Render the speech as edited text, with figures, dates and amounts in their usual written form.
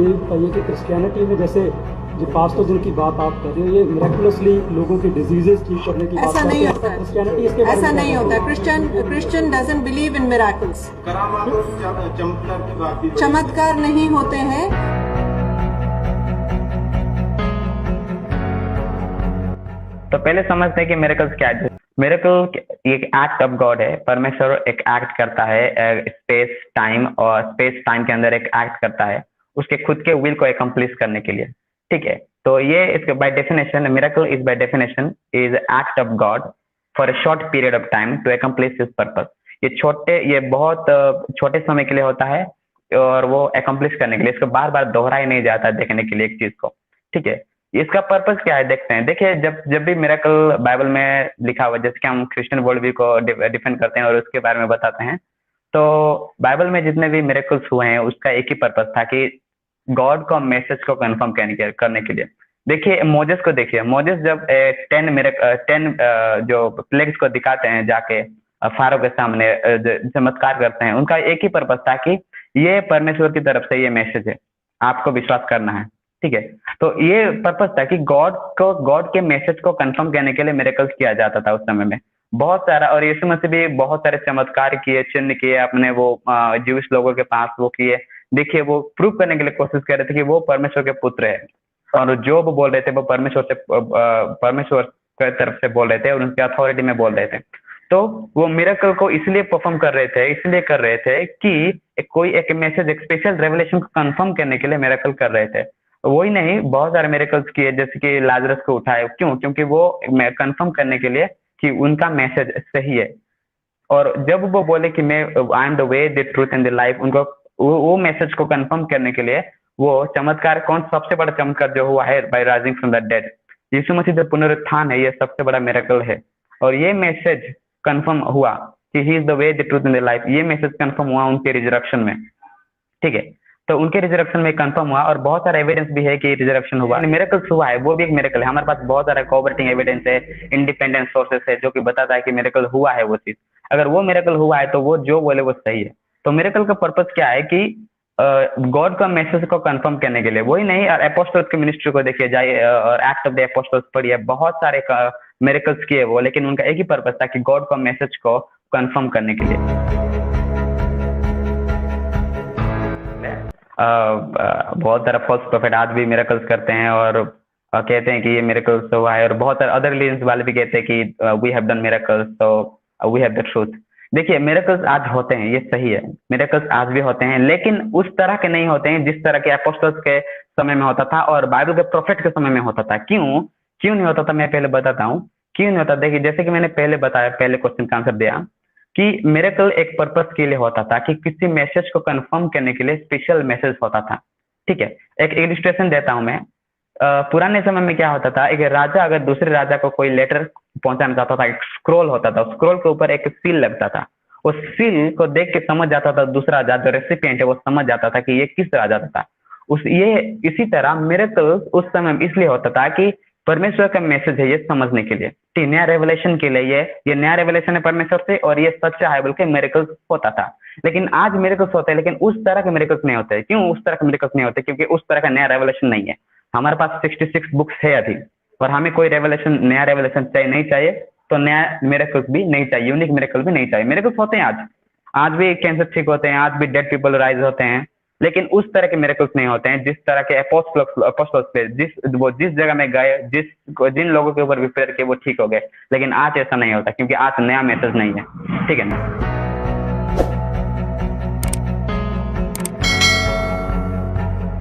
ये बताइए कि क्रिश्चियनिटी में जैसे जो पास्टर जिनकी बात आप कर रहे हो, ये मिरेकुलसली लोगों की डिजीजेस ठीक करने की बात ऐसा करते नहीं हैं, होता है। क्रिश्चियनिटी इसके बारे ऐसा में नहीं क्या होता कहती है? Christian doesn't believe in miracles. करामात और चमत्कार की बात भी चमत्कार नहीं होते हैं। तो पहले समझते हैं कि मिरेकल्स क्या है। मिरेकल एक एक्ट ऑफ गॉड है। परमेश्वर एक एक्ट करता है स्पेस टाइम के अंदर एक एक्ट करता है उसके खुद के विल को एकम्प्लिश करने के लिए। ठीक है, तो ये इसके by definition miracle is by definition is act of God for a short period of time to accomplish his purpose. ये बहुत छोटे समय के लिए होता है और वो एकम्प्लिश करने के लिए, इसको बार बार दोहराया नहीं जाता देखने के लिए एक चीज को। ठीक है, इसका पर्पस क्या है देखते हैं। देखिए, जब भी मिरेकल बाइबल में लिखा हुआ है, जैसे कि हम क्रिश्चियन वर्ल्ड व्यू को डिफेंड करते हैं और उसके बारे में बताते हैं, तो बाइबल में जितने भी मिरेकल्स हुए हैं उसका एक ही पर्पस था कि गॉड को मैसेज को कंफर्म करने के लिए। देखिए मोजेस को देखिए, मोजेस जब 10 जो प्लेग्स को दिखाते हैं जाके फारो के सामने चमत्कार करते हैं, उनका एक ही पर्पस था कि ये परमेश्वर की तरफ से ये मैसेज है, आपको विश्वास करना है। ठीक है, तो ये पर्पस था कि गॉड के मैसेज को कंफर्म करने के लिए मिरेकल्स किया जाता था उस समय में बहुत सारा। और यीशु मसीह भी बहुत सारे चमत्कार किए, चिन्ह किए, अपने वो ज्यूइश लोगों के पास वो किए। देखिए, वो प्रूव करने के लिए कोशिश कर रहे थे कि वो परमेश्वर के पुत्र है, और जो वो बोल रहे थे वो परमेश्वर की तरफ से बोल रहे थे और उनकी अथॉरिटी में बोल रहे थे। तो वो मिरेकल को इसलिए परफॉर्म कर रहे थे कि कोई एक मैसेज, एक स्पेशल रेवलेशन को कंफर्म करने के लिए मिरेकल कर रहे थे। वही नहीं, बहुत सारे मिरेकल्स किए, जैसे कि लाजरस को उठाए। क्योंकि वो कंफर्म करने के लिए कि उनका मैसेज सही है। और जब वो बोले कि मैं I am the way, the truth and the life, उनको वो मैसेज को कंफर्म करने के लिए वो चमत्कार, सबसे बड़ा चमत्कार जो हुआ है by rising from the dead, यीशु मसीह जो पुनरुत्थान है, ये सबसे बड़ा मिरेकल है। और ये मैसेज कंफर्म हुआ कि he is the way, the truth and the life. ये मैसेज कंफर्म हुआ उनके रिजरेक्शन में। ठीक है, तो उनके रिजरेक्शन में कंफर्म हुआ और बहुत सारा एविडेंस भी है कि रिजरेक्शन हुआ, मिरेकल्स हुआ है, वो भी एक मिरेकल है। हमारे पास बहुत सारा कोऑपरेटिंग एविडेंस है, इंडिपेंडेंट सोर्सेस है जो कि बताता है कि मिरेकल हुआ है वो चीज। अगर वो मिरेकल हुआ है तो वो जो बोले वो सही है। तो मिरेकल का पर्पस क्या है कि गॉड का मैसेज को कंफर्म करने के लिए। वही नहीं, और अपोस्टल्स की मिनिस्ट्री को देखिए जाइए और एक्ट ऑफ द अपोस्टल्स पढ़िए, बहुत सारे मिरेकल्स किए वो, लेकिन उनका एक ही पर्पस था कि गॉड का मैसेज को कंफर्म करने के लिए। बहुत सारा फॉल्स प्रोफेट आज भी मिरेकल्स करते हैं और कहते हैं कि ये मिरेकल्स हुआ है, और बहुत सारे अदर रिलीजन्स वाले भी कहते हैं कि वी हैव डन मिरेकल्स, तो वी हैव द ट्रूथ। देखिए, मिरेकल्स आज होते हैं, ये सही है, मिरेकल्स आज भी होते हैं, लेकिन उस तरह के नहीं होते हैं जिस तरह के अपोस्टल्स के समय में होता था और बाइबल के प्रोफेट के समय में होता था। क्यों नहीं होता था, मैं पहले बताता हूँ क्यों नहीं होता। देखिए, जैसे कि मैंने पहले बताया, पहले क्वेश्चन का आंसर दिया कि मिरेकल एक पर्पस के लिए होता था कि किसी मैसेज को कंफर्म करने के लिए स्पेशल मैसेज होता था। ठीक है, एक इलिस्ट्रेशन देता हूं मैं। पुराने समय में क्या होता था, एक राजा अगर दूसरे राजा को कोई लेटर पहुंचाना चाहता था, एक स्क्रोल होता था, स्क्रोल के ऊपर एक सील लगता था। उस सील को देख के समझ जाता था दूसरा राजा, जो रेसिपिएंट है वो समझ जाता था कि ये किस राजा का था। इसी तरह मिरेकल उस समय इसलिए होता था कि परमेश्वर का मैसेज है ये समझने के लिए, नया रेवलेशन के लिए। ये नया रेवलेशन है परमेश्वर से और ये सच्चा है, बल्कि मिरेकल्स होता था। लेकिन आज मिरेकल्स होते हैं, लेकिन उस तरह के मिरेकल्स नहीं होते। क्यों उस तरह के मिरेकल्स नहीं होते? क्योंकि उस तरह का नया रेवलेशन नहीं है। हमारे पास 66 बुक्स है अभी, और हमें कोई नया रेवलेशन नहीं चाहिए, तो नया मिरेकल्स भी नहीं चाहिए, यूनिक मिरेकल भी नहीं चाहिए। मिरेकल्स होते हैं आज भी कैंसर ठीक होते हैं, आज भी डेड पीपल राइज होते हैं, लेकिन उस तरह के मिरेकल्स नहीं होते हैं जिस तरह के अपोस्टल्स पे जिस जगह में गए, जिन लोगों के ऊपर भी प्रेयर किए वो ठीक हो गए। लेकिन आज ऐसा नहीं होता, क्योंकि आज नया मैसेज नहीं है। ठीक है ना?